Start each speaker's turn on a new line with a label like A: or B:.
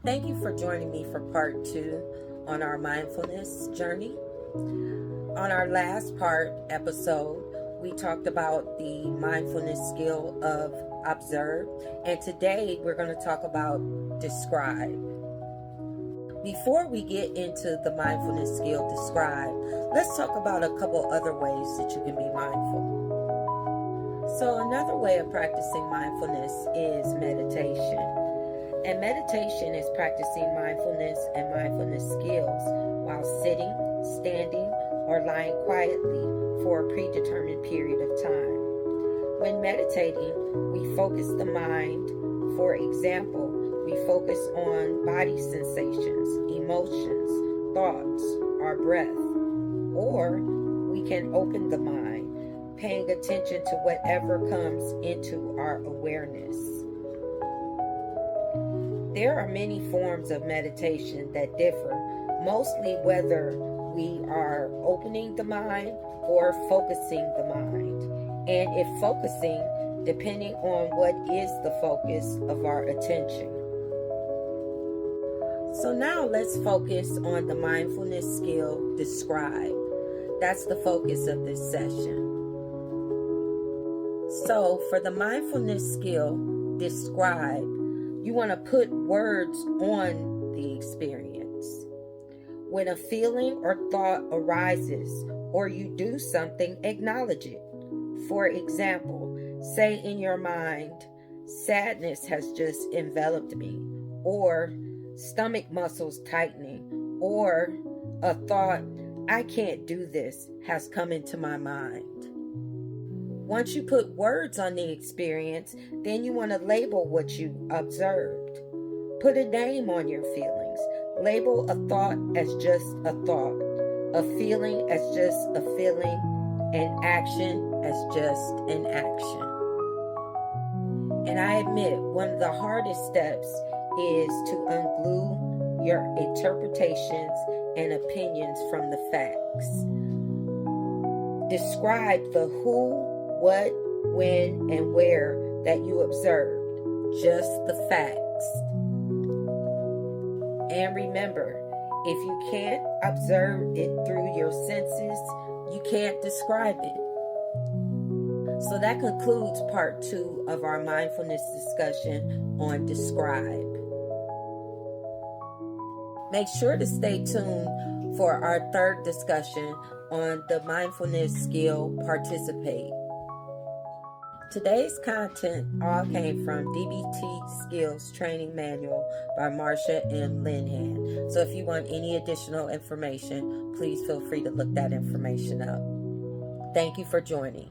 A: Thank you for joining me for part 2 on our mindfulness journey. On our last episode, we talked about the mindfulness skill of observe, and today we're going to talk about describe. Before we get into the mindfulness skill describe, let's talk about a couple other ways that you can be mindful. So another way of practicing mindfulness is meditation. And meditation is practicing mindfulness and mindfulness skills while sitting, standing, or lying quietly for a predetermined period of time. When meditating, we focus the mind. For example, we focus on body sensations, emotions, thoughts, our breath. Or we can open the mind, paying attention to whatever comes into our awareness. There are many forms of meditation that differ, mostly whether we are opening the mind or focusing the mind. And if focusing, depending on what is the focus of our attention. So now let's focus on the mindfulness skill describe. That's the focus of this session. So for the mindfulness skill describe, you want to put words on the experience. When a feeling or thought arises or you do something, acknowledge it. For example, say in your mind, sadness has just enveloped me, or stomach muscles tightening, or a thought, I can't do this, has come into my mind. Once you put words on the experience, then you want to label what you observed. Put a name on your feelings. Label a thought as just a thought, a feeling as just a feeling, and action as just an action. And I admit, one of the hardest steps is to unglue your interpretations and opinions from the facts. Describe the who, what, when, and where that you observed, just the facts. And remember, if you can't observe it through your senses, you can't describe it. So that concludes part 2 of our mindfulness discussion on describe. Make sure to stay tuned for our third discussion on the mindfulness skill participate. Today's content all came from DBT Skills Training Manual by Marsha M. Linhan. So if you want any additional information, please feel free to look that information up. Thank you for joining.